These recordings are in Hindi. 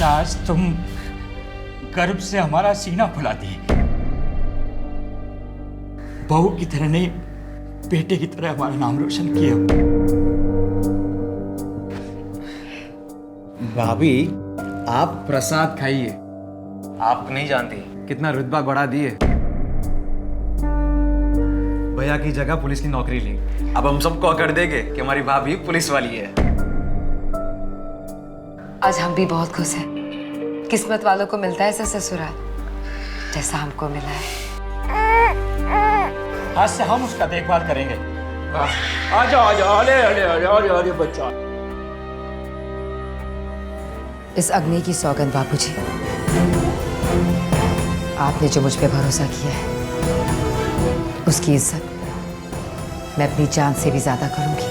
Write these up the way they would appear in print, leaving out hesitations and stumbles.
बेटा, आज तुम गर्व से हमारा सीना फुला दिए। बहू की तरह नहीं, बेटे की तरह हमारा नाम रोशन किया। भाभी, आप प्रसाद खाइए। आप नहीं जानती कितना रुतबा बढ़ा दिए। भैया की जगह पुलिस की नौकरी ली। अब हम सबको अकड़ देंगे कि हमारी भाभी पुलिस वाली है। आज हम भी बहुत खुश हैं। किस्मत वालों को मिलता है ऐसा ससुराल जैसा हमको मिला है। आज से हम उसका देखभाल करेंगे। आ जाओ आ जाओ, अरे अरे अरे अरे अरे बच्चा। इस अग्नि की सौगंध बापूजी, आपने जो मुझ पे भरोसा किया है उसकी इज्जत मैं अपनी जान से भी ज्यादा करूंगी।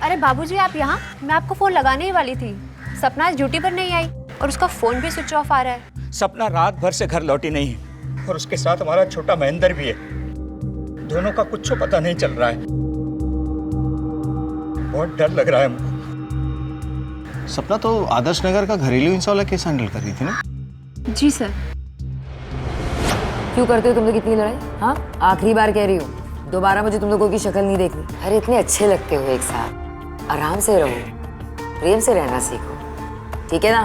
अरे बाबूजी, आप यहाँ? मैं आपको फोन लगाने ही वाली थी। सपना आज ड्यूटी पर नहीं आई और उसका फोन भी स्विच ऑफ आ रहा है। सपना रात भर से घर लौटी नहीं है और उसके साथ हमारा छोटा महेंद्र भी है। दोनों का कुछ पता नहीं चल रहा है। बहुत डर लग रहा है हमको। सपना तो आदर्श नगर का घरेलू हिंसा वाला केस हैंडल कर रही थी ना? जी सर। क्यों करते हो तुम लोग इतनी लड़ाई? हाँ, आखिरी बार कह रही हूँ, दोबारा मुझे तुम लोगों की शक्ल नहीं देखनी। अरे इतने अच्छे लगते हो एक साथ, आराम से रहो, प्रेम से रहना सीखो, ठीक है ना?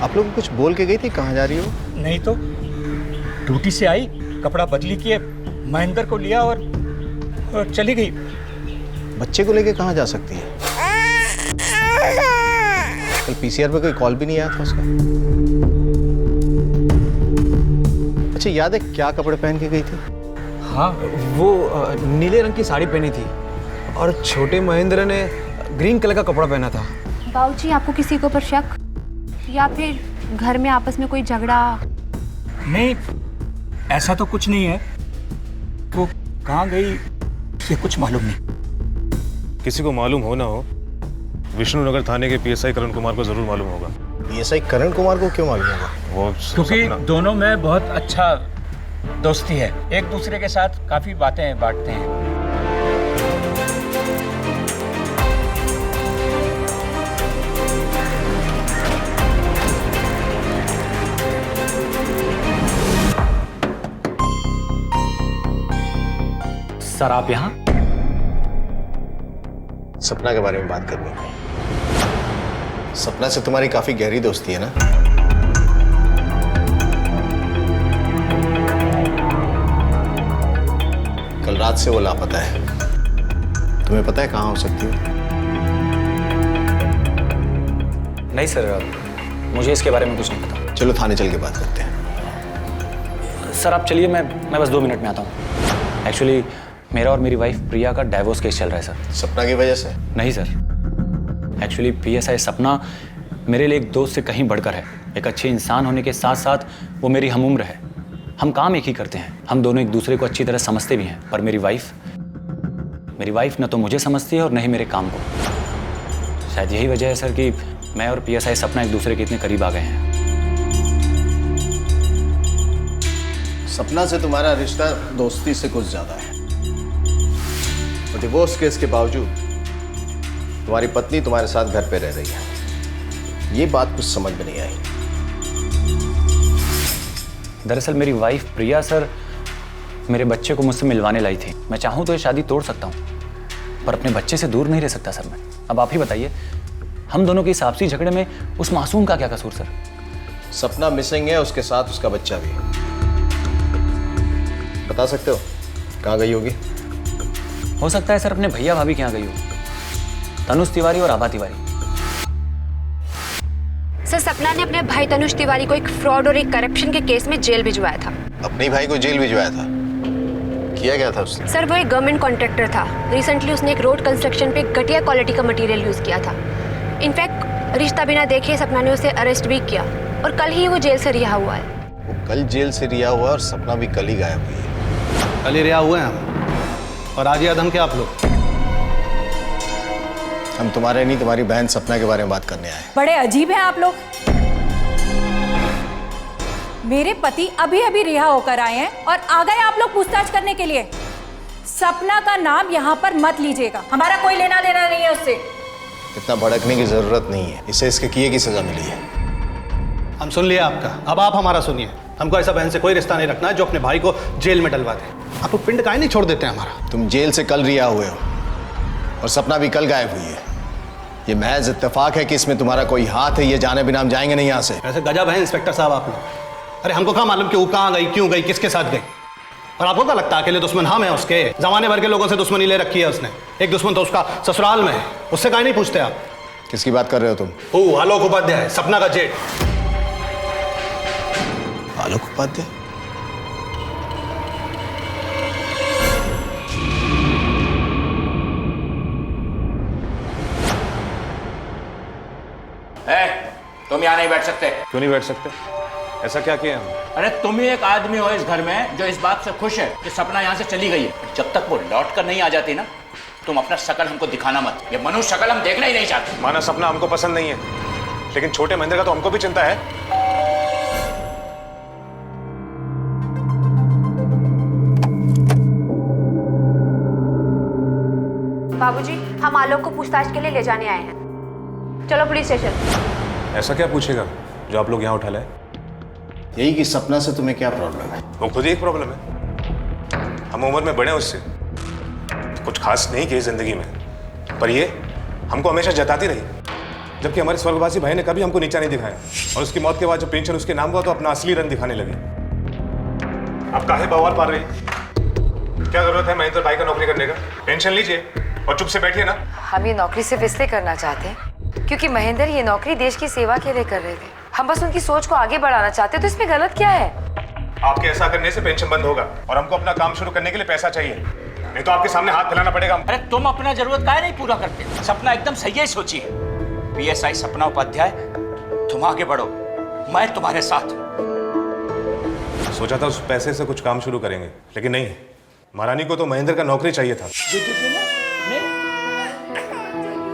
आप लोग कुछ बोल के गई थी, कहाँ जा रही हो? नहीं तो ड्यूटी से आई, कपड़ा बदली किए, महेंद्र को लिया और चली गई। बच्चे को लेके कहाँ जा सकती है? कल पीसीआर पे कोई कॉल भी नहीं आया था उसका। अच्छा याद है क्या कपड़े पहन के गई थी? हाँ, वो नीले रंग की साड़ी पहनी थी और छोटे महेंद्र ने ग्रीन कलर का कपड़ा पहना था। बाबूजी, आपको किसी के ऊपर शक या फिर घर में आपस में कोई झगड़ा? नहीं, ऐसा तो कुछ नहीं है। वो कहाँ गई ये कुछ मालूम नहीं। किसी को मालूम हो ना हो, विष्णुनगर थाने के पीएसआई करण कुमार को जरूर मालूम होगा। पीएसआई करण कुमार को क्यों मालूम होगा? वो क्योंकि दोनों में बहुत अच्छा दोस्ती है, एक दूसरे के साथ काफी बातें बांटते हैं। सर, आप यहाँ? सपना के बारे में बात करनी है। सपना से तुम्हारी काफी गहरी दोस्ती है ना? कल रात से वो लापता है। तुम्हें पता है कहाँ हो सकती है? नहीं सर, मुझे इसके बारे में कुछ नहीं पता। चलो थाने चल के बात करते हैं। सर आप चलिए, मैं बस 2 मिनट में आता हूँ। एक्चुअली मेरा और मेरी वाइफ प्रिया का डाइवोर्स केस चल रहा है सर। सपना की वजह से? नहीं सर, एक्चुअली पीएसआई सपना मेरे लिए एक दोस्त से कहीं बढ़कर है। एक अच्छे इंसान होने के साथ साथ वो मेरी हमउम्र है। हम काम एक ही करते हैं, हम दोनों एक दूसरे को अच्छी तरह समझते भी हैं। पर मेरी वाइफ न तो मुझे समझती है और न ही मेरे काम को। शायद यही वजह है सर कि मैं और पीएसआई सपना एक दूसरे के इतने करीब आ गए हैं। सपना से तुम्हारा रिश्ता दोस्ती से कुछ ज्यादा है। और डिवोर्स केस के बावजूद तुम्हारी पत्नी तुम्हारे साथ घर पे रह रही है। ये बात कुछ समझ में नहीं आई। दरअसल मेरी वाइफ प्रिया सर मेरे बच्चे को मुझसे मिलवाने लाई थी। मैं चाहूँ तो ये शादी तोड़ सकता हूँ, पर अपने बच्चे से दूर नहीं रह सकता सर मैं। अब आप ही बताइए, हम दोनों के इस आपसी झगड़े में उस मासूम का क्या कसूर सर? सपना मिसिंग है, उसके साथ उसका बच्चा भी। बता सकते हो कहाँ गई होगी? हो सकता है सर अपने भैया भाभी के यहाँ गई हो, तनुष तिवारी और आभा तिवारी। सर, सपना ने अपने भाई तनुष तिवारी को एक फ्रॉड और एक करप्शन के केस में जेल भिजवाया था। अपने भाई को जेल भिजवाया था? किया गया था उसने? सर, वो एक गवर्नमेंट कॉन्ट्रैक्टर था। रिसेंटली उसने एक रोड कंस्ट्रक्शन पे घटिया क्वालिटी का मटेरियल यूज किया था। इनफैक्ट रिश्ता बिना देखे सपना ने उसे अरेस्ट भी किया और कल ही वो जेल से रिहा हुआ है। वो कल जेल से रिहा हुआ और सपना भी कल ही गायब हुई है। कल ही रिहा हुए हैं हम, और आज ही आदम के आप लोग। हम तुम्हारे नहीं, तुम्हारी बहन सपना के बारे में बात करने आए। बड़े अजीब हैं आप लोग। मेरे पति अभी अभी रिहा होकर आए हैं और आ गए आप लोग पूछताछ करने के लिए। सपना का नाम यहाँ पर मत लीजिएगा, हमारा कोई लेना देना नहीं है उससे। इतना भड़कने की जरूरत नहीं है, इसे इसके किए की सजा मिली है। हम सुन लिया आपका, अब आप हमारा सुनिए। हमको ऐसा बहन से कोई रिश्ता नहीं रखना है जो अपने भाई को जेल में डलवा दे। आप पिंड काहे नहीं छोड़ देते हैं हमारा? तुम जेल से कल रिहा हुए हो और सपना भी कल गायब हुई है। ये महज इत्तेफाक है कि इसमें तुम्हारा कोई हाथ है, ये जाने बिना हम जाएंगे नहीं यहाँ से। ऐसे गजब है इंस्पेक्टर साहब आप लोग। अरे हमको कहाँ मालूम कि वो कहाँ गई, क्यों गई, किसके साथ गई? और आपको क्या लगता है अकेले दुश्मन हम हैं उसके? जमाने भर के लोगों से दुश्मनी ले रखी है उसने। एक दुश्मन तो उसका ससुराल में है, उससे काहे नहीं पूछते आप? किसकी बात कर रहे हो तुम? आलोक उपाध्याय, सपना का जेठ। आलोक उपाध्याय? तुम यहाँ नहीं बैठ सकते। क्यों नहीं बैठ सकते? ऐसा क्या किया हम? अरे तुम ही एक आदमी हो इस घर में जो इस बात से खुश है कि सपना यहाँ से चली गई है। जब तक वो लौट कर नहीं आ जाती ना, तुम अपना शकल हमको दिखाना मत। ये मनुष्य शकल हम देखना ही नहीं चाहते। माना सपना हमको पसंद नहीं है, लेकिन छोटे महेंद्र का तो हमको भी चिंता है। बाबूजी, हम आलोक को पूछताछ के लिए ले जाने आए हैं। चलो पुलिस स्टेशन। ऐसा क्या पूछेगा जो आप लोग यहाँ उठा लाए? यही कि सपना से तुम्हें क्या प्रॉब्लम है? वो खुद ही एक प्रॉब्लम है। हम उम्र में बड़े उससे, कुछ खास नहीं किए जिंदगी में, पर ये हमको हमेशा जताती रही। जबकि हमारे स्वर्गवासी भाई ने कभी हमको नीचा नहीं दिखाया, और उसकी मौत के बाद जब पेंशन उसके नाम हुआ तो अपना असली रंग दिखाने लगी। आप काहे बवाल पाल रही? क्या जरूरत है महेंद्र भाई का नौकरी करने का? पेंशन लीजिए और चुप से बैठिए ना। हम ये नौकरी सिर्फ इसलिए करना चाहते हैं क्योंकि महेंद्र ये नौकरी देश की सेवा के लिए कर रहे थे। हम बस उनकी सोच को आगे बढ़ाना चाहते, तो इसमें गलत क्या है? आपके ऐसा करने से पेंशन बंद होगा और हमको अपना काम शुरू करने के लिए पैसा चाहिए, नहीं तो आपके सामने हाथ फैलाना पड़ेगा। अरे तुम अपना जरूरत काहे नहीं पूरा करते? सपना एकदम सही है सोची है। PSI सपना उपाध्याय, तुम आगे बढ़ो, मैं तुम्हारे साथ हूं। सोचा था उस पैसे से कुछ काम शुरू करेंगे, लेकिन नहीं, महारानी को तो महेंद्र का नौकरी चाहिए था।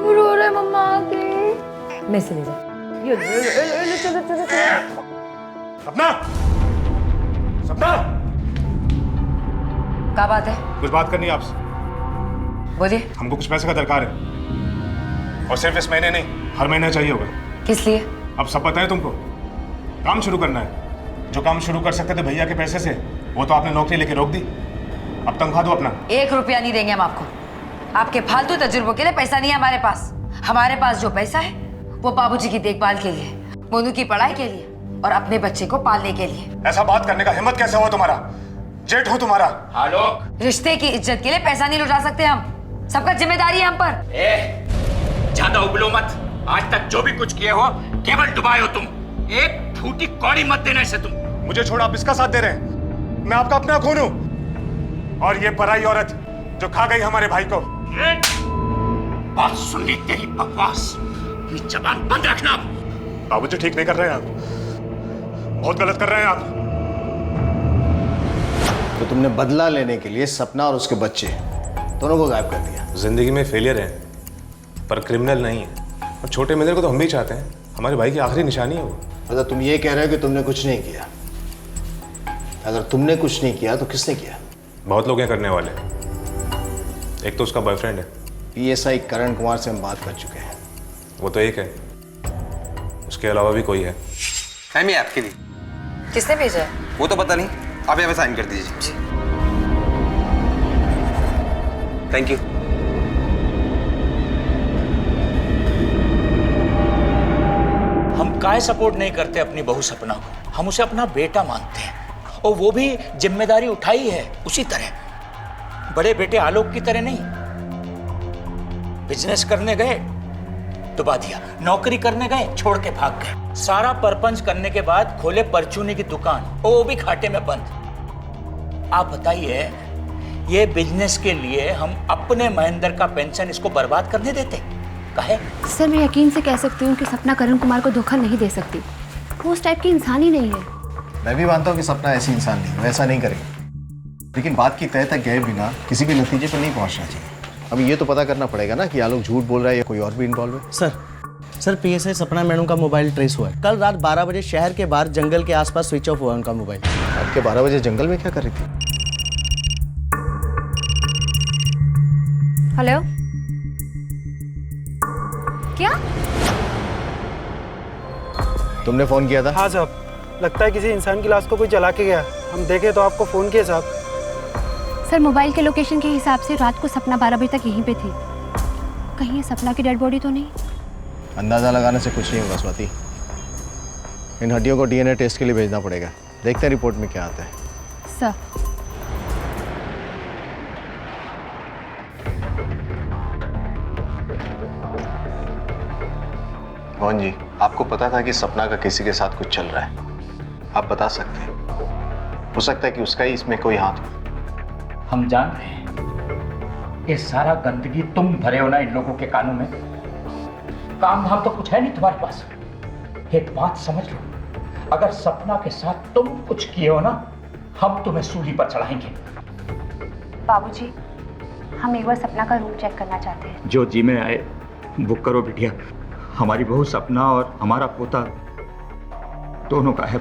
रो रहे मम्मा आके। मैं से ले जा। सपना, सपना, क्या बात है? कुछ बात करनी है आपसे। बोलिए। हमको कुछ पैसे का दरकार है, और सिर्फ इस महीने नहीं, हर महीने चाहिए होगा। किस लिए? अब सब पता है तुमको। काम शुरू करना है। जो काम शुरू कर सकते थे भैया के पैसे से, वो तो आपने नौकरी लेके रोक दी। अब तनख्वाह दो अपना। 1 रुपया नहीं देंगे हम आपको। आपके फालतू तजुर्बों के लिए पैसा नहीं है हमारे पास। हमारे पास जो पैसा है वो बाबूजी की देखभाल के लिए, मोनू की पढ़ाई के लिए और अपने बच्चे को पालने के लिए। ऐसा बात करने का हिम्मत कैसे हुआ तुम्हारा? जेठ हो तुम्हारा। आलोक, रिश्ते की इज्जत के लिए पैसा नहीं लुटा सकते हम। सबका जिम्मेदारी है हम पर। ज्यादा उबलो मत। आज तक जो भी कुछ किए हो केवल डुबाए हो तुम। एक फूटी कौड़ी मत देना इसे तुम। मुझे छोड़ आप इसका साथ दे रहे हैं? मैं आपका अपना खून हूं, और ये पराई औरत जो खा गई हमारे भाई को। बात सुन ली तेरी बकवास। अपनी जबान बंद रखना। बाबूजी ठीक नहीं कर रहे हैं आप, बहुत गलत कर रहे हैं आप। तो तुमने बदला लेने के लिए सपना और उसके बच्चे दोनों को गायब कर दिया। जिंदगी में फेलियर है, पर क्रिमिनल नहीं है। और छोटे महेंद्र को तो हम भी चाहते हैं, हमारे भाई की आखिरी निशानी है वो। मतलब तुम ये कह रहे हो कि तुमने कुछ नहीं किया? अगर तुमने कुछ नहीं किया तो किसने किया? बहुत लोग हैं करने वाले। एक तो उसका बॉयफ्रेंड है। PSI करण कुमार से हम बात कर चुके हैं। वो तो एक है, उसके अलावा भी कोई है। मैम ये आपके लिए। किसने भेजा है? वो तो पता नहीं, आप यहाँ पे साइन कर दीजिए। Thank you. हम काहे सपोर्ट नहीं करते अपनी बहू सपना को? हम उसे अपना बेटा मानते हैं, और वो भी जिम्मेदारी उठाई है उसी तरह, बड़े बेटे आलोक की तरह नहीं। बिजनेस करने गए डुबा दिया, नौकरी करने गए छोड़ के भाग गए, सारा परपंच करने के बाद खोले परचूनी की दुकान, और वो भी घाटे में बंद। आप बताइए, ये बिजनेस के लिए हम अपने महेंद्र का पेंशन इसको बर्बाद करने देते? काहे? सर मैं यकीन से कह सकती हूँ कि सपना करण कुमार को धोखा नहीं दे सकती। वो उस टाइप की इंसान ही नहीं है। मैं भी मानता हूँ कि सपना ऐसी इंसान नहीं है, वैसा नहीं करेगी, लेकिन बात की तय तक गए बिना किसी भी नतीजे पर नहीं पहुंचना चाहिए। अब ये तो पता करना पड़ेगा ना कि आलोक झूठ बोल रहा है या कोई और भी इन्वॉल्व है। सर पीएसआई सपना मैडम का मोबाइल ट्रेस हुआ है। कल रात 12 बजे शहर के बाहर जंगल के आसपास स्विच ऑफ हुआ उनका मोबाइल। रात के 12 बजे जंगल में क्या कर रही थी? हेलो, क्या? तुमने फोन किया था? हाँ साहब, लगता है किसी इंसान की लाश को कोई जला के गया। हम देखे तो आपको फ़ोन किया साहब। सर मोबाइल के लोकेशन के हिसाब से रात को सपना 12 बजे तक यहीं पे थी। कहीं ये सपना की डेड बॉडी तो नहीं? अंदाजा लगाने से कुछ नहीं होगा स्वाति। इन हड्डियों को डीएनए टेस्ट के लिए भेजना पड़ेगा। देखते हैं रिपोर्ट में क्या आता है। सर मोहन जी, आपको पता था कि सपना का किसी के साथ कुछ चल रहा है? आप बता सकते हैं? हो सकता है कि उसका ही इसमें कोई हाथ हो। हम जान रहे हैं ये सारा गंदगी तुम भरे हो ना इन लोगों के कानों में। काम धाम तो कुछ है नहीं तुम्हारे पास। एक बात समझ लो, अगर सपना के साथ तुम कुछ किए हो ना, हम तुम्हें सूली पर चढ़ाएंगे। बाबूजी, हम एक बार सपना का रूम चेक करना चाहते हैं। जो जी में आए बुक करो बिटिया। हमारी बहू सपना और हमारा पोता दोनों का है।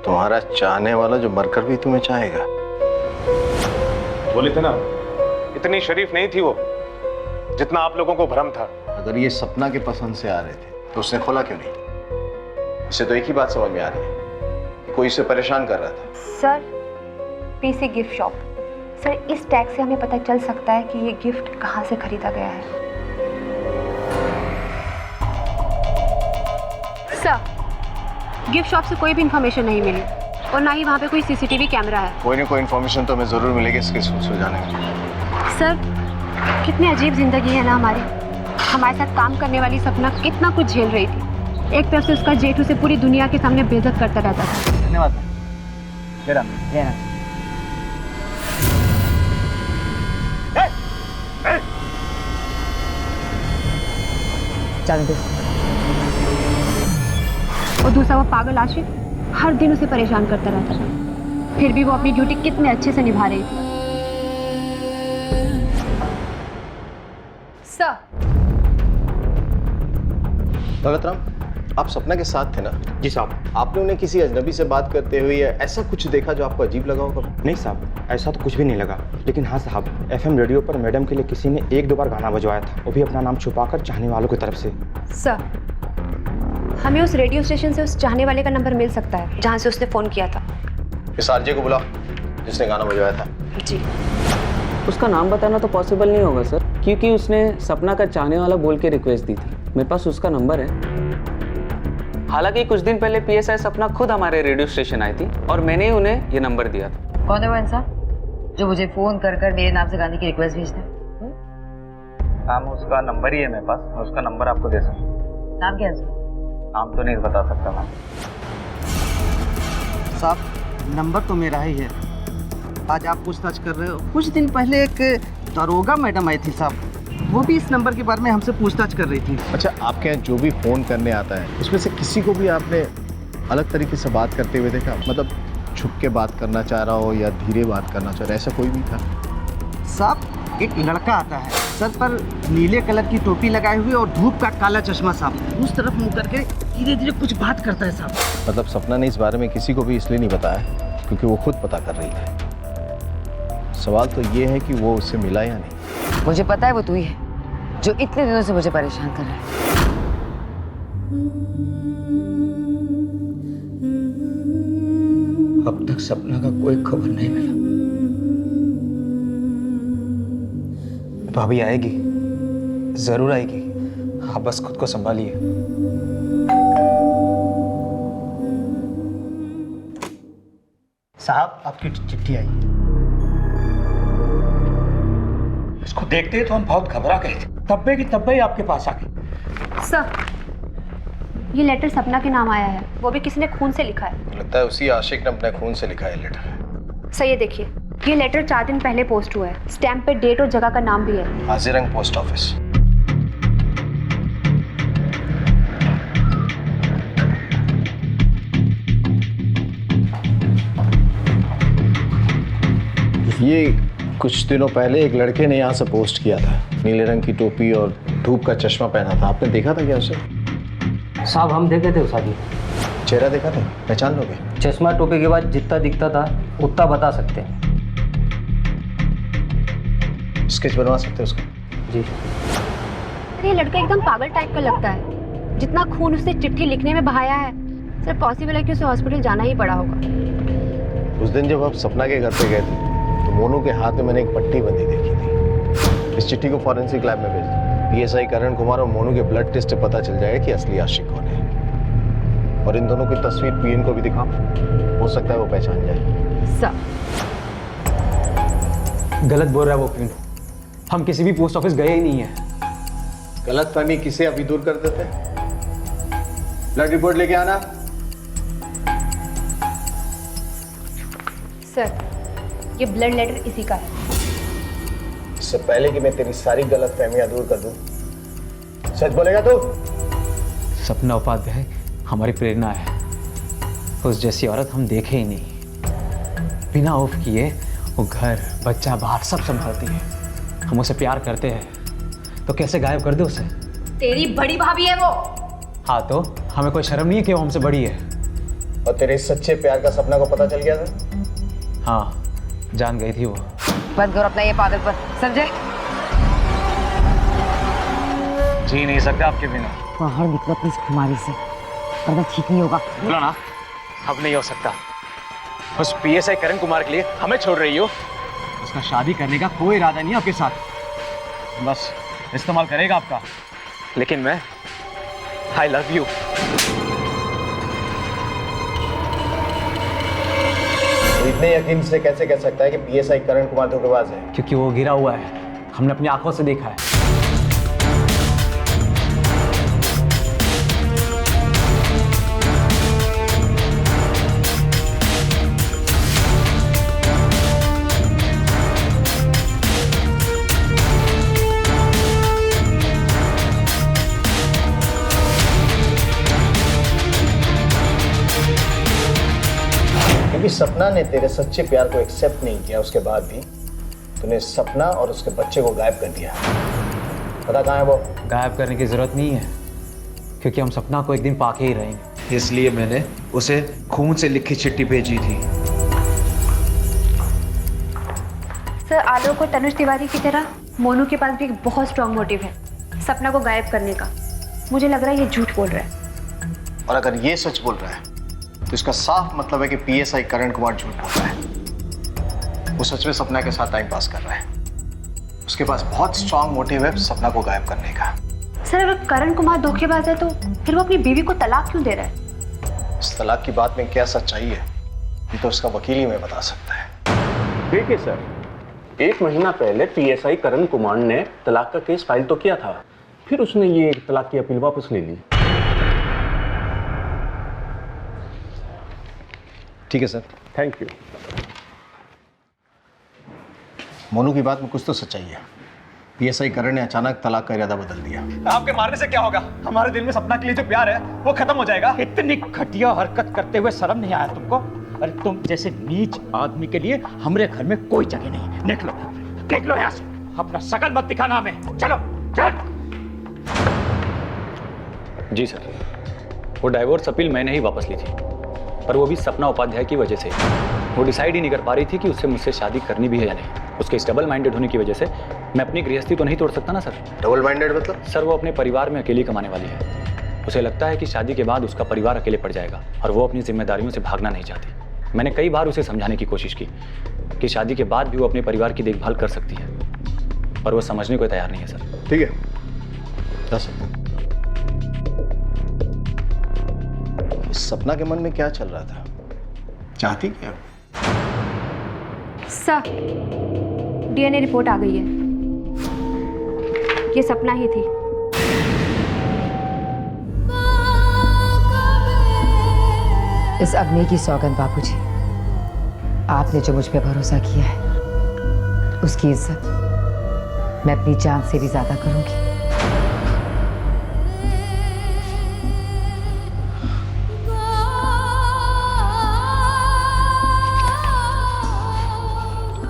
तुम्हारा चाहने वाला जो मरकर भी तुम्हें चाहेगा। बोले थे ना, इतनी शरीफ नहीं थी वो जितना आप लोगों को भ्रम था। अगर ये सपना के पसंद से आ रहे थे तो उसने खोला क्यों नहीं? इसे तो एक ही बात समझ में आ रही है कि कोई इसे परेशान कर रहा था। Sir PC gift shop. Sir इस टैग से हमें पता चल सकता है कि ये गिफ्ट कहाँ से खरीदा गया है। सर गिफ्ट शॉप से कोई भी इंफॉर्मेशन नहीं मिली और ना ही वहाँ पे कोई सीसीटीवी कैमरा है। कोई ना कोई इन्फॉर्मेशन तो हमें जरूर मिलेगी इसके सुलझाने में। सर कितनी अजीब जिंदगी है ना हमारी। हमारे साथ काम करने वाली सपना कितना कुछ झेल रही थी। एक तरफ से उसका जेठ उसे पूरी दुनिया के सामने बेइज्जत करता रहता था। धन्यवाद। और दूसरा वो पागल आशिक हर दिन उसे परेशान करता रहता था। फिर भी वो अपनी ड्यूटी कितने अच्छे से निभा रही थी। सर भगतराम, आप सपना के साथ थे ना? जी साहब। आपने उन्हें किसी अजनबी से बात करते हुए या ऐसा कुछ देखा जो आपको अजीब लगा होगा? नहीं साहब, ऐसा तो कुछ भी नहीं लगा। लेकिन हाँ साहब, एफएम रेडियो पर मैडम के लिए किसी ने 1-2 बार गाना बजवाया था, वो भी अपना नाम छुपाकर चाहने वालों की तरफ से। सर हमें उस रेडियो स्टेशन से उस चाहने वाले का नंबर मिल सकता है जहाँ से उसने फ़ोन किया था। इस आरजे को बुलाओ जिसने गाना बजवाया था। जी। उसका नाम बताना तो पॉसिबल नहीं होगा सर, क्योंकि उसने सपना का चाहने वाला बोल के रिक्वेस्ट दी थी। मेरे पास उसका नंबर है। हालांकि कुछ दिन पहले पीएसआई सपना खुद हमारे रेडियो स्टेशन आई थी और मैंने ही उन्हें ये नंबर दिया था। कौन है वो इंसान जो मुझे फोन कर मेरे नाम से गाने की रिक्वेस्ट भेजता है? नाम उसका नंबर ही है मेरे पास, मैं उसका नंबर आपको दे सकता हूँ। नाम क्या है उसका? नाम तो नहीं बता सकता मैं। साहब नंबर तो मेरा ही है। आज आप पूछताछ कर रहे हो। कुछ दिन पहले एक दरोगा मैडम आई थी साहब, वो भी इस नंबर के बारे में हमसे पूछताछ कर रही थी। अच्छा, आपके यहाँ जो भी फोन करने आता है उसमें से किसी को भी आपने अलग तरीके से बात करते हुए देखा? मतलब छुप के बात करना चाह रहा हो या धीरे बात करना चाह रहा, ऐसा कोई भी था? साहब एक लड़का आता है, सर पर नीले कलर की टोपी लगाए हुए और धूप का काला चश्मा साहब, उस तरफ मुंह करके धीरे धीरे कुछ बात करता है साहब। मतलब सपना ने इस बारे में किसी को भी इसलिए नहीं बताया क्योंकि वो खुद पता कर रही थी। सवाल तो ये है कि वो उससे मिला या नहीं। मुझे पता है वो तू ही है जो इतने दिनों से मुझे परेशान कर रहा है। अब तक सपना का कोई खबर नहीं मिला। तो अभी आएगी, जरूर आएगी। आप बस खुद को संभालिए। साहब आपकी चिट्ठी आई। इसको देखते ही तो हम बहुत घबरा गए थे। तब्बे की तब्बे ही आपके पास आ गई। सर ये लेटर सपना के नाम आया है, वो भी किसी ने खून से लिखा है। लगता है उसी आशिक ने अपने खून से लिखा है लेटर। सही है, देखिए ये लेटर 4 दिन पहले पोस्ट हुआ है। स्टैम्प पे डेट और जगह का नाम भी है, हाजीरंग पोस्ट ऑफिस। ये कुछ दिनों पहले एक लड़के ने यहाँ से पोस्ट किया था। नीले रंग की टोपी और धूप का चश्मा पहना था। आपने देखा था क्या उसे? साहब हम देखे थे उस आदमी। चेहरा देखा था? पहचान लोगे? चश्मा टोपी के बाद जितना दिखता था उतना बता सकते हैं। स्केच बनवा सकते हैं उसका? जी। अरे ये लड़का एकदम पागल टाइप का लगता है। जितना खून उसने चिट्ठी लिखने में बहाया है, सर पॉसिबल है कि उसे हॉस्पिटल जाना ही पड़ा होगा। उस दिन जब आप सपना के घर पे गए थे तो मोनू के हाथ में मैंने एक पट्टी बंधी देखी थी। इस चिट्ठी को फॉरेंसिक लैब में भेज दो। पीएसआई करण कुमार और मोनू के ब्लड टेस्ट से पता चल जाएगा कि असली आशिक कौन है। और इन दोनों की तस्वीर पीएन को भी दिखाओ, हो सकता है वो पहचान जाए। सर गलत बोल रहा है वो पीन। हम किसी भी पोस्ट ऑफिस गए ही नहीं है। गलतफहमी किसे अभी दूर कर देते? ब्लड रिपोर्ट लेके आना। सर ये ब्लड लेटर इसी का है। इससे पहले कि मैं तेरी सारी गलतफहमियां दूर कर दूं, सच बोलेगा तू? सपना उपाध्याय हमारी प्रेरणा है। उस जैसी औरत हम देखे ही नहीं। बिना ऑफ किए वो घर बच्चा बाहर सब संभालती है। हम उसे प्यार करते हैं तो कैसे गायब कर दे उसे? तेरी बड़ी भाभी है वो। हाँ तो हमें कोई शर्म नहीं है कि वो हमसे बड़ी है। और तेरे इस सच्चे प्यार का सपना को पता चल गया था? हाँ जान गई थी वो। बंद करो अपना ये पागलपन, समझे? जी नहीं सकते आपके बिना। बाहर निकलो अपनी इस बीमारी से, वरना ठीक नहीं होगा। बोलो ना, अब नहीं हो सकता। उस पीएसआई करण कुमार के लिए हमें छोड़ रही हो? उसका शादी करने का कोई इरादा नहीं है आपके साथ। बस इस्तेमाल करेगा आपका। लेकिन मैं आई लव यू। तो इतने यकीन से कैसे कह सकता है कि पीएसआई करण कुमार धोखेबाज है? क्योंकि वो गिरा हुआ है, हमने अपनी आंखों से देखा है। क्योंकि सपना ने तेरे सच्चे प्यार को एक्सेप्ट नहीं किया, उसके बाद भी तूने सपना और उसके बच्चे को गायब कर दिया। पता कहाँ है वो? गायब करने की जरूरत नहीं है, क्योंकि हम सपना को एक दिन पाके ही रहेंगे। इसलिए मैंने उसे खून से लिखी चिट्ठी भेजी थी। सर आलोक और तनुज तिवारी की तरह मोनू के पास भी एक बहुत स्ट्रांग मोटिव है सपना को गायब करने का। मुझे लग रहा है ये झूठ बोल रहा है। और अगर ये सच बोल रहा है तो इसका साफ मतलब है कि पीएसआई करण कुमार झूठ बोल रहा है। वो सच में सपना के साथ टाइम पास कर रहा है। उसके पास बहुत स्ट्रांग मोटिव है सपना को गायब करने का। सर अगर करण कुमार धोखेबाज है तो फिर वो अपनी बीवी को तलाक क्यों दे रहा है? इस तलाक की बात में क्या सच्चाई है ये तो उसका वकील ही हमें बता सकता है। देखिए सर, 1 महीना पहले पीएसआई करण कुमार ने तलाक का केस फाइल तो किया था, फिर उसने ये तलाक की अपील वापस ले ली। ठीक है सर। Thank you. मोनू की बात में कुछ तो सच्चाई है। पीएसआई करण ने अचानक तलाक का इरादा बदल दिया। आपके मारने से क्या होगा? हमारे दिल में सपना के लिए जो प्यार है वो खत्म हो जाएगा। इतनी घटिया हरकत करते हुए शर्म नहीं आया तुमको? अरे तुम जैसे नीच आदमी के लिए हमारे घर में कोई जगह नहीं। निकलो यहाँ से। अपना शकल मत दिखाना हमें। चलो चल। जी सर, वो डाइवोर्स अपील मैंने ही वापस ली थी, पर वो भी सपना उपाध्याय की वजह से। वो डिसाइड ही नहीं कर पा रही थी कि उससे मुझसे शादी करनी भी है या नहीं। उसके इस डबल माइंडेड होने की वजह से मैं अपनी गृहस्थी तो नहीं तोड़ सकता ना सर। डबल माइंडेड मतलब? सर वो अपने परिवार में अकेली कमाने वाली है। उसे लगता है कि शादी के बाद उसका परिवार अकेले पड़ जाएगा और वो अपनी जिम्मेदारियों से भागना नहीं चाहती। मैंने कई बार उसे समझाने की कोशिश की कि शादी के बाद भी वो अपने परिवार की देखभाल कर सकती है, पर वो समझने को तैयार नहीं है सर। ठीक है, जा सकते। सपना के मन में क्या चल रहा था? चाहती क्या? सर डीएनए रिपोर्ट आ गई है। ये सपना ही थी। इस अग्नि की सौगंध बाबूजी, आपने जो मुझ पे भरोसा किया है उसकी इज्जत मैं अपनी जान से भी ज्यादा करूंगी।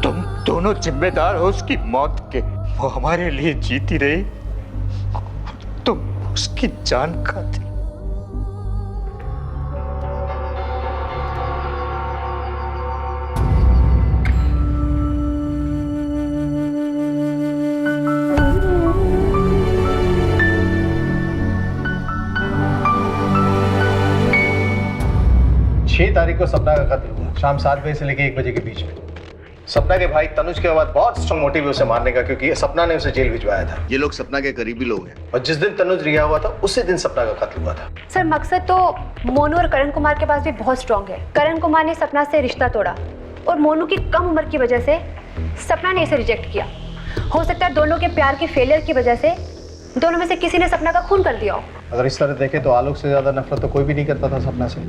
तुम दोनों जिम्मेदार हो उसकी मौत के। वो हमारे लिए जीती रही, तुम उसकी जान खाती। तारीख को सपना का कत्ल हुआ शाम 7 बजे से लेकर 1 बजे के बीच में। सपना के भाई तनुज के बाद बहुत स्ट्रॉन्ग मोटिव है उसे मारने का, क्योंकि सपना ने उसे जेल भिजवाया था। ये लोग सपना के करीबी लोग हैं और जिस दिन तनुज रिहा हुआ था उसी दिन सपना का कत्ल हुआ था। सर मकसद तो मोनू और करण कुमार के पास भी बहुत स्ट्रॉन्ग है। करण कुमार ने सपना से रिश्ता तोड़ा और मोनू की कम उम्र की वजह से सपना ने इसे रिजेक्ट किया। हो सकता है दोनों के प्यार के फेलियर की वजह से दोनों में से किसी ने सपना का खून कर दिया हो। अगर इस तरह देखे तो आलोक से ज्यादा नफरत तो कोई भी नहीं करता था सपना से।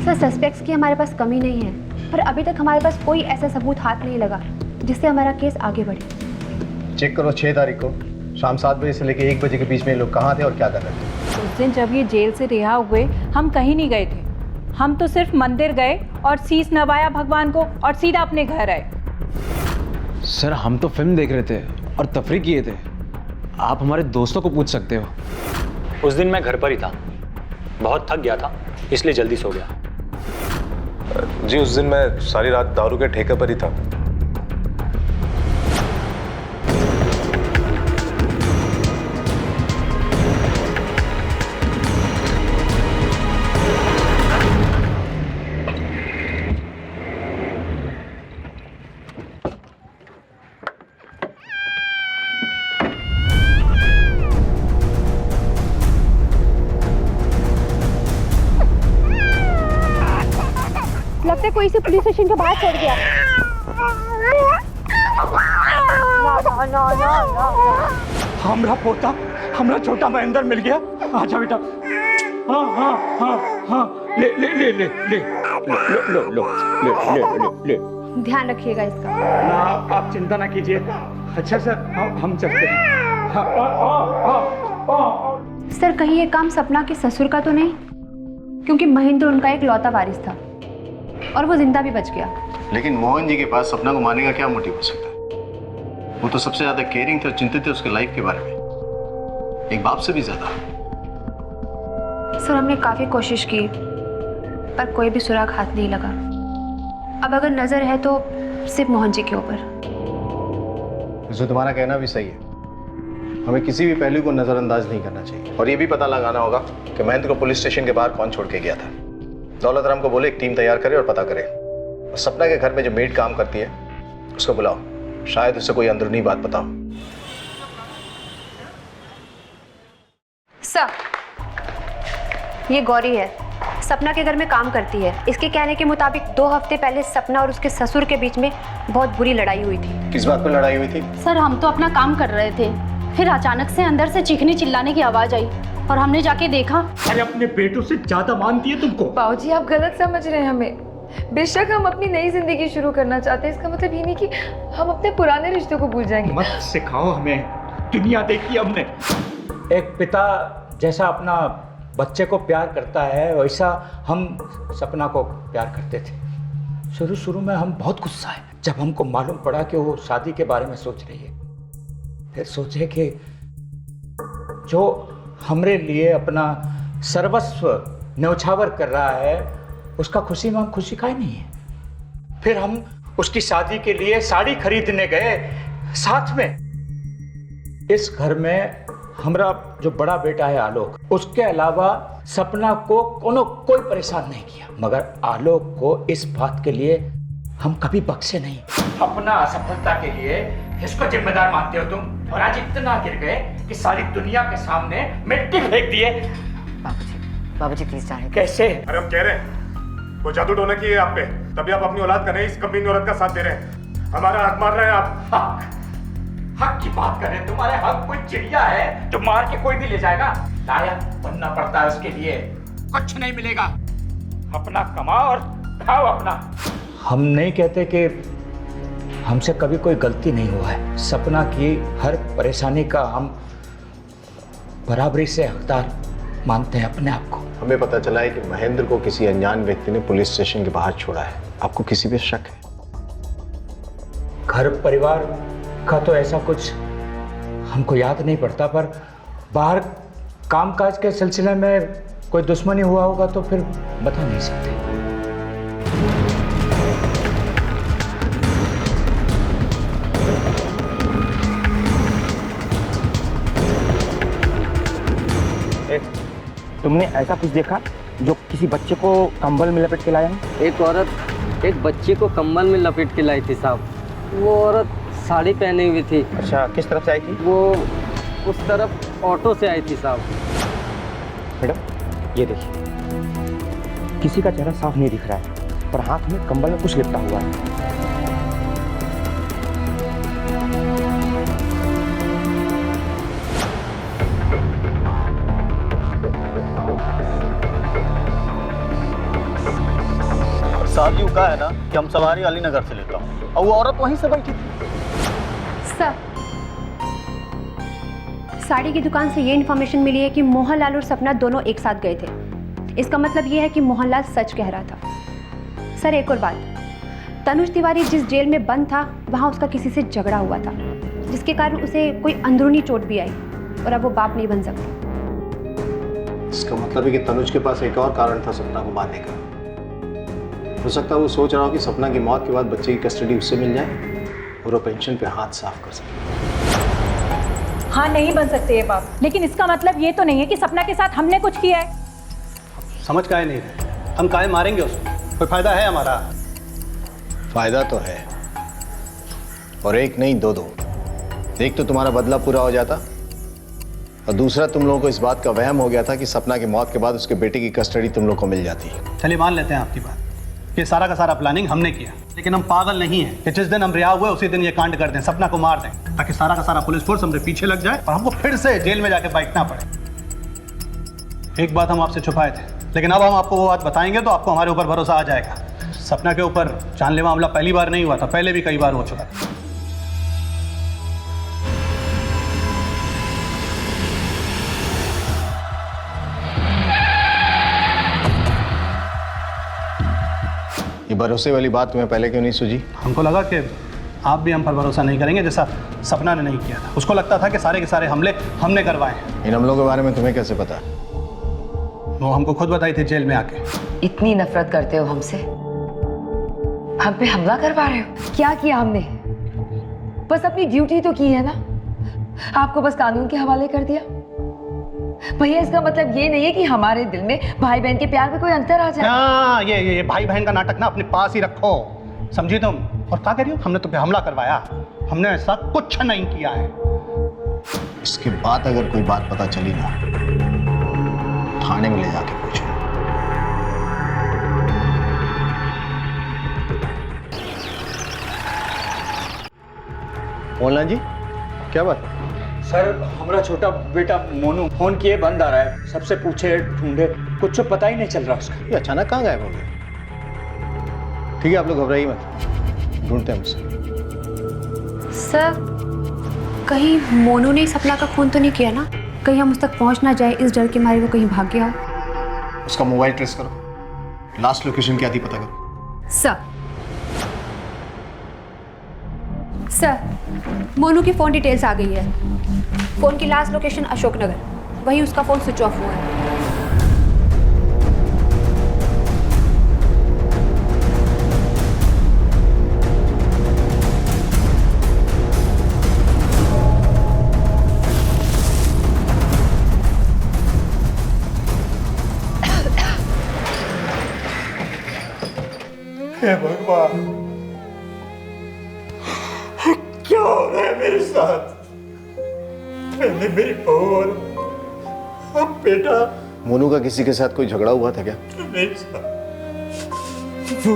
सर सस्पेक्ट्स की हमारे पास कमी नहीं है, पर अभी तक हमारे पास कोई ऐसा सबूत हाथ नहीं लगा जिससे हमारा केस आगे बढ़े। चेक करो 6 तारीख को शाम 7 बजे से लेकर 1 बजे के बीच में लोग कहाँ थे और क्या कर रहे थे। उस दिन जब ये जेल से रिहा हुए हम कहीं नहीं गए थे, हम तो सिर्फ मंदिर गए और शीश नवाया भगवान को और सीधा अपने घर आए। सर हम तो फिल्म देख रहे थे और तफरी किए थे, आप हमारे दोस्तों को पूछ सकते हो। उस दिन मैं घर पर ही था, बहुत थक गया था इसलिए जल्दी सो गया। जी उस दिन मैं सारी रात दारू के ठेके पर ही था। लगता है कोई इसे पुलिस स्टेशन के बाहर छोड़ गया। हमरा पोता, हमरा छोटा महेंद्र मिल गया। आजा बेटा। हाँ हाँ हाँ हाँ ले ले ले ले ले लो लो लो ले ले ले ले। ध्यान रखिएगा इसका। ना आप चिंता ना कीजिए। अच्छा सर हम चलते हैं। सर कहीं ये काम सपना के ससुर का तो नहीं, क्योंकि महेंद्र उनका एक लौता वारिस था और वो जिंदा भी बच गया। लेकिन मोहन जी के पास सपना को मारने का क्या मोटिव हो सकता है? वो तो सबसे ज्यादा केयरिंग थे और चिंतित थे उसके लाइफ के बारे में, एक बाप से भी ज्यादा। सर हमने काफी कोशिश की पर कोई भी सुराग हाथ नहीं लगा। अब अगर नजर है तो सिर्फ मोहन जी के ऊपर। जो तुम्हारा कहना भी सही है, हमें किसी भी पहलू को नजरअंदाज नहीं करना चाहिए और ये भी पता लगाना होगा कि महेंद्र को पुलिस स्टेशन के बाहर कौन छोड़ के गया था। दौलत राम को बोले एक टीम तैयार करे और पता करे, और सपना के घर में जो मेड काम करती है उसको बुलाओ, शायद उससे कोई अंदरूनी बात पता हो। सर ये गौरी है, सपना के घर में काम करती है। इसके कहने के मुताबिक 2 हफ्ते पहले सपना और उसके ससुर के बीच में बहुत बुरी लड़ाई हुई थी। किस बात पर लड़ाई हुई थी? सर हम तो अपना काम कर रहे थे, फिर अचानक से अंदर से चीखने चिल्लाने की आवाज आई और हमने जाके देखा। अरे अपने बेटों से ज्यादा मानती है तुमको। बाबूजी आप गलत समझ रहे हैं हमें। बेशक हम अपनी नई जिंदगी शुरू करना चाहते हैं, इसका मतलब ये नहीं कि हम अपने पुराने रिश्तों को भूल जाएंगे। मत सिखाओ हमें, दुनिया देखी हमने। एक पिता जैसा अपना बच्चे को प्यार करता है वैसा हम सपना को प्यार करते थे। शुरू में हम बहुत गुस्सा है जब हमको मालूम पड़ा कि वो शादी के बारे में सोच रही है। फिर सोचे कि जो हमरे लिए अपना सर्वस्व न्यौछावर कर रहा है उसका खुशी में हम खुशी का ही नहीं है। फिर हम उसकी शादी के लिए साड़ी खरीदने गए साथ में। इस घर में हमरा जो बड़ा बेटा है आलोक, उसके अलावा सपना को कोई परेशान नहीं किया, मगर आलोक को इस बात के लिए हम कभी बख्शे नहीं। अपना असफलता के लिए इसको जिम्मेदार मानते हो तुम, और आज इतना गिर गए कि सारी दुनिया के सामने मिट्टी फेंक दिए। बाबूजी प्लीज जाने। कैसे? अरे हम कह रहे हैं वो जादू टोना की है आप पे, तभी आप अपनी औलाद का नहीं इस कमीनी औरत का साथ दे रहे हैं। हमारा हक मार रहे हैं आप। हक की बात कर रहे हैं? तुम्हारे हक कोई चिड़िया है जो मार के कोई भी ले जाएगा? लायक बनना पड़ता है उसके लिए, कुछ नहीं मिलेगा। अपना कमाओ और खाओ अपना। हम नहीं कहते कि हमसे कभी कोई गलती नहीं हुआ है। सपना की हर परेशानी का हम बराबरी से हकदार मानते हैं अपने आप को। हमें पता चला है कि महेंद्र को किसी अनजान व्यक्ति ने पुलिस स्टेशन के बाहर छोड़ा है। आपको किसी पे शक है? घर परिवार का तो ऐसा कुछ हमको याद नहीं पड़ता, पर बाहर कामकाज के सिलसिले में कोई दुश्मनी हुआ होगा तो फिर बता नहीं सकते। तुमने ऐसा कुछ देखा जो किसी बच्चे को कंबल में लपेट के लाया है? एक औरत एक बच्चे को कंबल में लपेट के लाई थी साहब। वो औरत साड़ी पहनी हुई थी। अच्छा, किस तरफ से आई थी? वो उस तरफ ऑटो से आई थी साहब। मैडम ये देखिए, किसी का चेहरा साफ नहीं दिख रहा है पर हाथ में कंबल में कुछ लिपटा हुआ है। साहब जी का है ना कि हम सवारी अलीनगर से लेता हूँ और वो औरत वहीं से बैठी थी। सर, साड़ी की दुकान से ये इन्फॉर्मेशन मिली है कि मोहनलाल और सपना दोनों एक साथ गए थे। इसका मतलब ये है कि मोहनलाल सच कह रहा था। सर एक और बात, तनुज तिवारी जिस जेल में बंद था वहाँ उसका किसी से झगड़ा हुआ था, जिसके कारण उसे कोई अंदरूनी चोट भी आई और अब वो बाप नहीं बन सकता। इसका मतलब है कि तनुज के पास एक और कारण था सपना को मारने का। हो सकता है वो सोच रहा हो कि सपना की मौत के बाद बच्चे की कस्टडी उससे मिल जाए और वो पेंशन पे हाथ साफ कर सके। हाँ नहीं बन सकते ये बाप, लेकिन इसका मतलब ये तो नहीं है कि सपना के साथ हमने कुछ किया है। समझ काहे नहीं रहे? हम काहे मारेंगे उसको? कोई फायदा है हमारा? फायदा तो है, और एक नहीं दो दो। एक तो तुम्हारा बदला पूरा हो जाता और दूसरा तुम लोगों को इस बात का वहम हो गया था कि सपना की मौत के बाद उसके बेटे की कस्टडी तुम लोग को मिल जाती। चलिए मान लेते हैं आपकी बात, ये सारा का सारा प्लानिंग हमने किया, लेकिन हम पागल नहीं हैं कि जिस दिन हम रिहा हुए उसी दिन ये कांड कर दें, सपना को मार दें, ताकि सारा का सारा पुलिस फोर्स हमसे पीछे लग जाए और हमको फिर से जेल में जाके बैठना पड़े। एक बात हम आपसे छुपाए थे, लेकिन अब हम आपको वो बात बताएंगे तो आपको हमारे ऊपर भरोसा आ जाएगा। सपना के ऊपर जानलेवा हमला पहली बार नहीं हुआ था, पहले भी कई बार हो चुका था। ये भरोसे वाली बात तुम्हें पहले क्यों नहीं सूझी? हमको लगा कि आप भी हम पर भरोसा नहीं करेंगे जैसा सपना ने नहीं किया था। उसको लगता था कि सारे के सारे हमले हमने करवाए हैं। इन हमलों के बारे में तुम्हें कैसे पता? वो हमको खुद बताई थी जेल में आके। इतनी नफरत करते हो हमसे, हम पे हमला करवा रहे हो? क्या किया हमने? बस अपनी ड्यूटी तो की है ना, आपको बस कानून के हवाले कर दिया। भैया इसका मतलब ये नहीं है कि हमारे दिल में भाई बहन के प्यार में कोई अंतर आ जाए। हाँ, ये भाई बहन का नाटक ना अपने पास ही रखो, समझी तुम? और क्या कह रही हो? हमने तुम पे हमला करवाया? हमने ऐसा कुछ नहीं किया है। इसके बाद अगर कोई बात पता चली ना, थाने में ले जाके पूछो। मोहनलाल जी, क्या बात है? सर हमारा छोटा बेटा मोनू फोन किए बंद आ रहा है, सबसे पूछे ढूंढे, कुछ पता ही नहीं चल रहा उसका। ये अचानक कहाँ गायब हो गया? ठीक है, आप लोग घबराइए मत, ढूंढते हैं उसे। सर कहीं मोनू ने सपना का फोन तो नहीं किया ना? कहीं हम उस तक पहुंच ना जाए, इस डर के मारे वो कहीं भाग गया हो। उसका मोबाइल ट्रेस करो, लास्ट लोकेशन क्या थी पता करो। सर मोनू की फ़ोन डिटेल्स आ गई है। फ़ोन की लास्ट लोकेशन अशोकनगर, वहीं उसका फ़ोन स्विच ऑफ हुआ है। हे भगवान, क्या हो रहा है मेरे साथ? मैंने मेरी बहू और अब बेटा। मोनू का किसी के साथ कोई झगड़ा हुआ था क्या? नहीं साहब, वो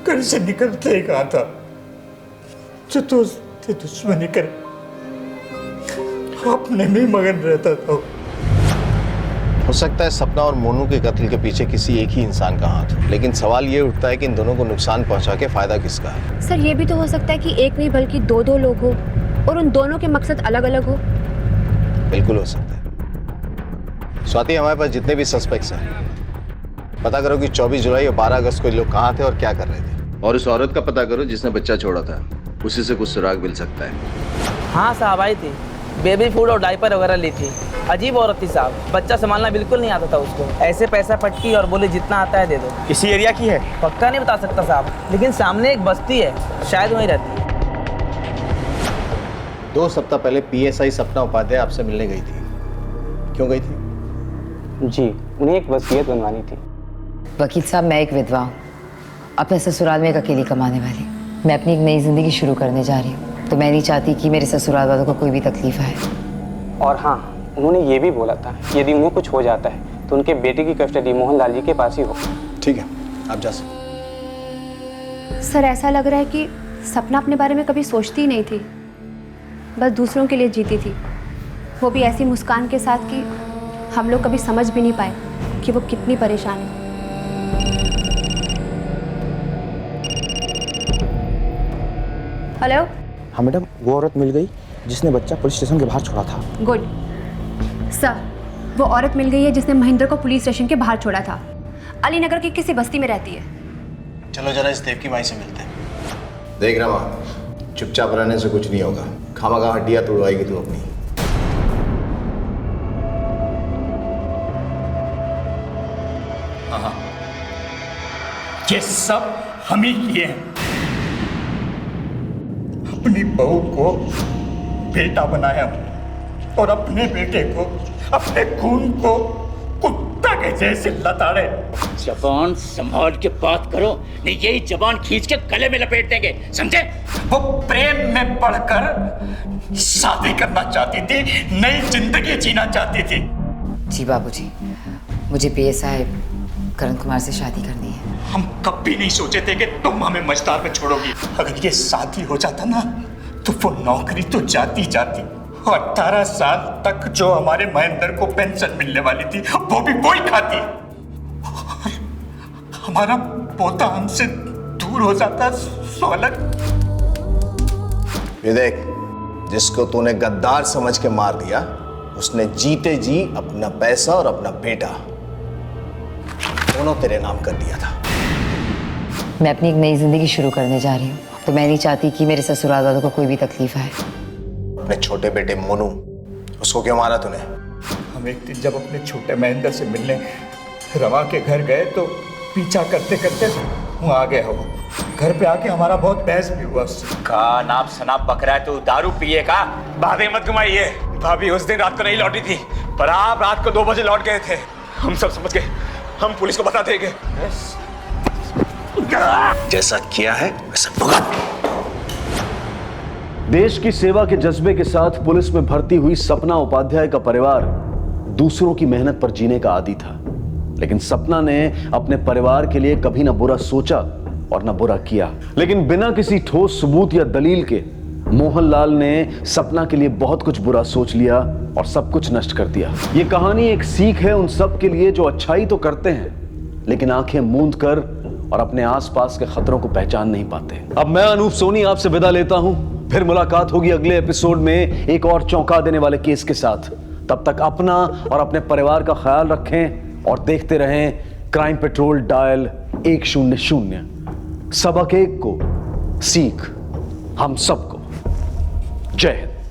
घर से निकलते ही कहा था जो दोस्ती दुश्मनी कर अपने में मगन रहता था। हो सकता है सपना और मोनू के कत्ल के पीछे किसी एक ही इंसान का हाथ हो, लेकिन सवाल ये उठता है कि इन दोनों को नुकसान पहुंचा के फायदा किसका है। सर ये भी तो हो सकता है कि एक नहीं बल्कि दो लोग हो और उन दोनों के मकसद अलग अलग हो। बिल्कुल हो सकता है। स्वाति, हमारे पास जितने भी सस्पेक्ट्स हैं, पता करो कि 24 जुलाई और 12 अगस्त को ये लोग कहाँ थे और क्या कर रहे थे, और उस औरत का पता करो जिसने बच्चा छोड़ा था, उसी से कुछ सुराग मिल सकता है। हाँ साहब, आई थी, बेबी फूड और डायपर वगैरह ली थी। अजीब औरत थी साहब, बच्चा संभालना बिल्कुल नहीं आता था उसको। ऐसे पैसा पटकी और बोले जितना आता है दे दो। इसी एरिया की है? पक्का नहीं बता सकता साहब, लेकिन सामने एक बस्ती है, शायद वहीं रहती है। 2 सप्ताह पहले PSI सपना उपाध्याय आपसे मिलने गई थी, क्यों गई थी? जी, उन्हें एक वसीयत बनवानी थी। वकील साहब, मैं एक विधवा हूँ, अपने ससुराल में एक अकेली कमाने वाली। मैं अपनी एक नई जिंदगी शुरू करने जा रही हूँ, तो मैं नहीं चाहती कि मेरे ससुराल वालों को कोई भी तकलीफ आए। और हाँ, उन्होंने ये भी बोला था यदि उन्हें कुछ हो जाता है तो उनके बेटे की कस्टडी मोहनलाल जी के पास ही हो। ठीक है, आप जा सकते। सर ऐसा लग रहा है कि सपना अपने बारे में कभी सोचती ही नहीं थी, बस दूसरों के लिए जीती थी, वो भी ऐसी मुस्कान के साथ कि हम लोग कभी समझ भी नहीं पाए कि वो कितनी परेशान है। हेलो। हाँ मैडम, वो औरत मिल गई जिसने बच्चा पुलिस स्टेशन के बाहर छोड़ा था। गुड सर, वो औरत मिल गई है जिसने महेंद्र को पुलिस स्टेशन के बाहर छोड़ा था। अलीनगर की किसी बस्ती में रहती है। चलो जरा इस देव की माई से मिलते हैं। देख रमा, चुपचाप रहने से कुछ नहीं होगा, खामखा हड्डियां तोड़वाएगी तू अपनी। हाँ, ये सब हम ही किए हैं। अपनी बहू को बेटा बनाया और अपने बेटे को, अपने खून को कुत्ता के जैसे लताड़े। जबान संभाल के बात करो, नहीं यही जबान खींच के गले में लपेट देंगे, समझे? वो प्रेम में पड़कर शादी करना चाहती थी, नई जिंदगी जीना चाहती थी। जी बाबूजी, मुझे PSI करण कुमार से शादी करनी है। हम कभी नहीं सोचे थे कि तुम हमें मझधार में छोड़ोगी। अगर ये शादी हो जाता ना तो वो नौकरी तो जाती जाती, और 18 साल तक जो हमारे महेंद्र को पेंशन मिलने वाली थी वो भी वही खाती। हमारा पोता हमसे दूर हो जाता सो अलग। ये देख, जिसको तूने गद्दार समझ के मार दिया, उसने जीते जी अपना पैसा और अपना बेटा दोनों तेरे नाम कर दिया था। मैं अपनी एक नई जिंदगी शुरू करने जा रही हूँ, तो मैं नहीं चाहती कि मेरे ससुराल वालों को कोई भी तकलीफ आए। अपने छोटे बेटे मोनू, उसको क्यों मारा तूने? हम एक दिन जब अपने छोटे महेंद्र से मिलने रमा के घर गए तो पीछा करते करते वहाँ आ गया। वो घर पे आके हमारा बहुत बहस भी हुआ उससे। का नाम शनाब बकरा है, तू दारू पिए का? बातें मत घुमाइए। भाभी उस दिन रात को नहीं लौटी थी, पर आप रात को 2 बजे लौट गए थे। हम सब समझ गए, हम पुलिस को बता देंगे। जैसा किया है वैसा भुगत। देश की सेवा के जज्बे के साथ पुलिस में भर्ती हुई सपना उपाध्याय का परिवार दूसरों की मेहनत पर जीने का आदी था, लेकिन सपना ने अपने परिवार के लिए कभी ना बुरा सोचा और ना बुरा किया। लेकिन बिना किसी ठोस सबूत या दलील के मोहनलाल ने सपना के लिए बहुत कुछ बुरा सोच लिया और सब कुछ नष्ट कर दिया। ये कहानी एक सीख है उन सब के लिए जो अच्छाई तो करते हैं लेकिन आंखें मूंद कर और अपने आसपास के खतरों को पहचान नहीं पाते। अब मैं अनूप सोनी आपसे विदा लेता हूं, फिर मुलाकात होगी अगले एपिसोड में एक और चौंका देने वाले केस के साथ। तब तक अपना और अपने परिवार का ख्याल रखें और देखते रहें क्राइम पेट्रोल डायल 100। सबक एक को, सीख हम सबको। जय हिंद।